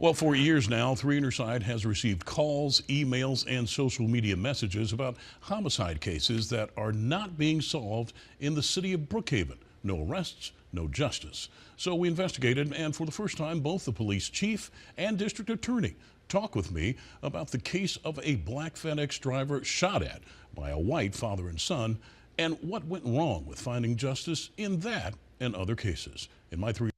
Well, for years now, 3 Interside has received calls, emails, and social media messages about homicide cases that are not being solved in the city of Brookhaven. No arrests, no justice. So we investigated, and for the first time, both the police chief and district attorney talk with me about the case of a black FedEx driver shot at by a white father and son, and what went wrong with finding justice in that and other cases. In my 3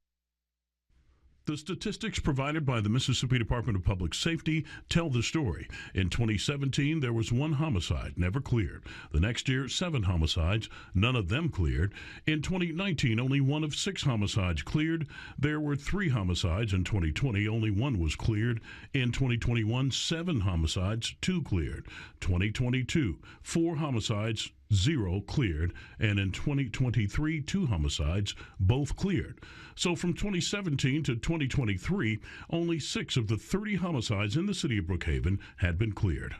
The statistics provided by the Mississippi Department of Public Safety tell the story. In 2017, there was 1 homicide, never cleared. The next year, 7 homicides, none of them cleared. In 2019, only 1 of 6 homicides cleared. There were 3 homicides in 2020, only 1 was cleared. In 2021, 7 homicides, 2 cleared. 2022, 4 homicides, 0 cleared, and in 2023, 2 homicides, both cleared. So from 2017 to 2023, only 6 of the 30 homicides in the city of Brookhaven had been cleared.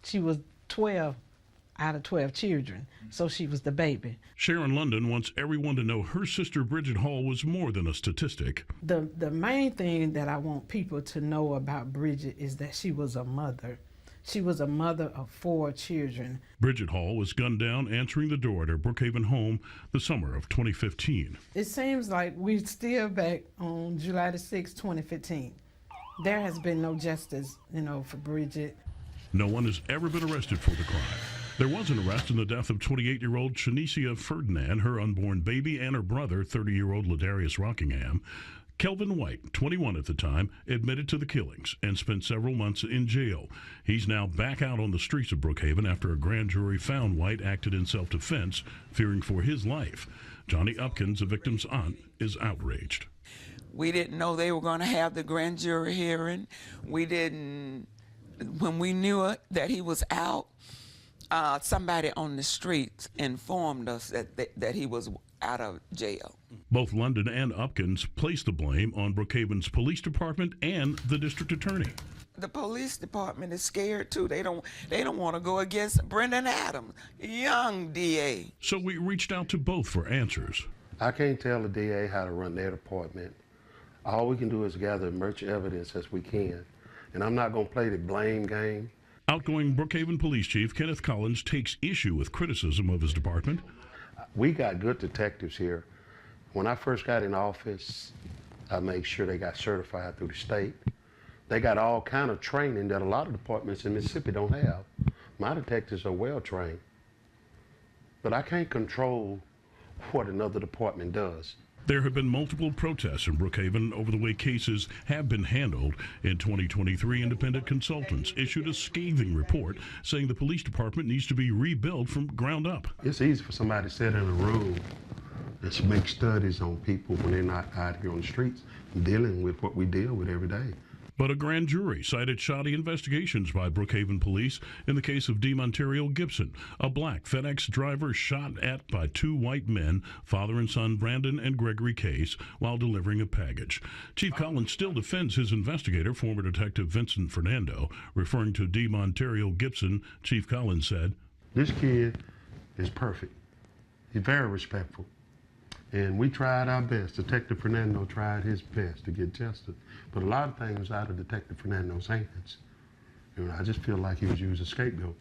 She was 12 out of 12 children, so she was the baby. Sharon London wants everyone to know her sister Bridget Hall was more than a statistic. The main thing that I want people to know about Bridget is that she was a mother. She was a mother of 4 children. Bridget Hall was gunned down answering the door at her Brookhaven home the summer of 2015. It seems like we're still back on July the 6th, 2015. There has been no justice, for Bridget. No one has ever been arrested for the crime. There was an arrest in the death of 28-year-old Shanicia Ferdinand, her unborn baby, and her brother, 30-year-old Ladarius Rockingham. Kelvin White, 21 at the time, admitted to the killings and spent several months in jail. He's now back out on the streets of Brookhaven after a grand jury found White acted in self-defense, fearing for his life. Johnny Upkins, the victim's aunt, is outraged. We didn't know they were going to have the grand jury hearing. When we knew that he was out, somebody on the streets informed us that he was out of jail. Both London and Upkins placed the blame on Brookhaven's police department and the district attorney. The police department is scared too. They don't want to go against Brendan Adams, young DA. So we reached out to both for answers. I can't tell the DA how to run their department. All we can do is gather as much evidence as we can. And I'm not going to play the blame game. Outgoing Brookhaven Police Chief Kenneth Collins takes issue with criticism of his department. We got good detectives here. When I first got in office, I made sure they got certified through the state. They got all kind of training that a lot of departments in Mississippi don't have. My detectives are well trained. But I can't control what another department does. There have been multiple protests in Brookhaven over the way cases have been handled. In 2023, independent consultants issued a scathing report saying the police department needs to be rebuilt from ground up. It's easy for somebody to sit in a room and make studies on people when they're not out here on the streets dealing with what we deal with every day. But a grand jury cited shoddy investigations by Brookhaven police in the case of DeMonterio Gibson, a black FedEx driver shot at by 2 white men, father and son Brandon and Gregory Case, while delivering a package. Chief Collins still defends his investigator, former Detective Vincent Fernando. Referring to DeMonterio Gibson, Chief Collins said, "This kid is perfect. He's very respectful. And we tried our best. Detective Fernando tried his best to get justice. But a lot of things out of Detective Fernando's hands. I just feel like he was used as a scapegoat.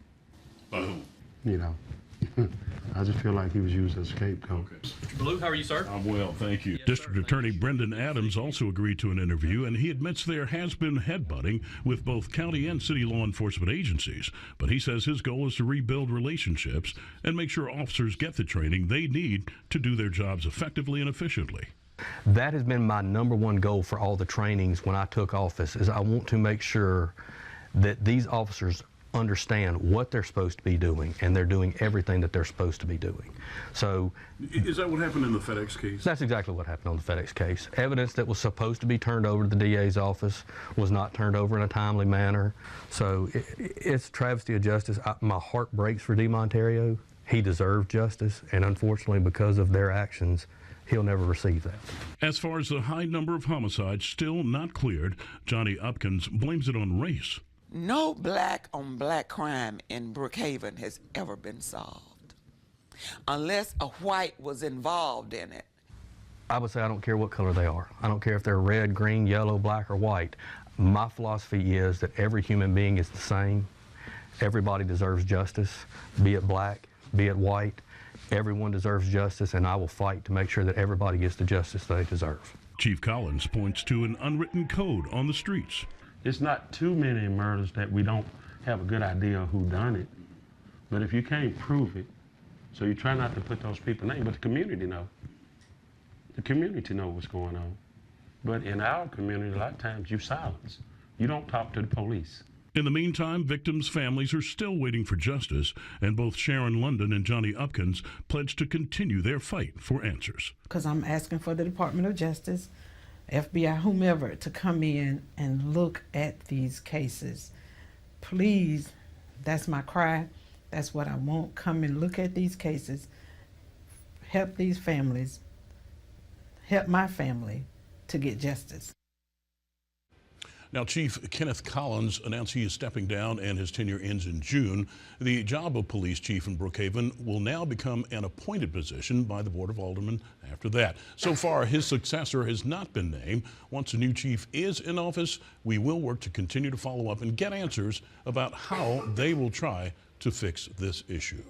I just feel like he was used as a scapegoat." Okay. Mr. Blue, how are you, sir? I'm well, thank you. Yes, District sir. Attorney Brendan Adams also agreed to an interview, and he admits there has been headbutting with both county and city law enforcement agencies. But he says his goal is to rebuild relationships and make sure officers get the training they need to do their jobs effectively and efficiently. That has been my #1 goal for all the trainings when I took office, is I want to make sure that these officers understand what they're supposed to be doing, and they're doing everything that they're supposed to be doing. So, is that what happened in the FedEx case? That's exactly what happened on the FedEx case. Evidence that was supposed to be turned over to the DA's office was not turned over in a timely manner. So it's a travesty of justice. My heart breaks for DeMonterio. He deserved justice, and unfortunately, because of their actions, he'll never receive that. As far as the high number of homicides still not cleared, Johnny Upkins blames it on race. No black-on-black crime in Brookhaven has ever been solved unless a white was involved in it. I would say I don't care what color they are. I don't care if they're red, green, yellow, black, or white. My philosophy is that every human being is the same. Everybody deserves justice, be it black, be it white. Everyone deserves justice, and I will fight to make sure that everybody gets the justice they deserve. Chief Collins points to an unwritten code on the streets. It's not too many murders that we don't have a good idea of who done it. But if you can't prove it, so you try not to put those people's names, but the community know. The community know what's going on. But in our community, a lot of times you silence. You don't talk to the police. In the meantime, victims' families are still waiting for justice, and both Sharon London and Johnny Upkins pledged to continue their fight for answers. Because I'm asking for the Department of Justice, FBI, whomever, to come in and look at these cases. Please, that's my cry. That's what I want. Come and look at these cases. Help these families. Help my family to get justice. Now, Chief Kenneth Collins announced he is stepping down and his tenure ends in June. The job of police chief in Brookhaven will now become an appointed position by the Board of Aldermen after that. So far, his successor has not been named. Once a new chief is in office, we will work to continue to follow up and get answers about how they will try to fix this issue.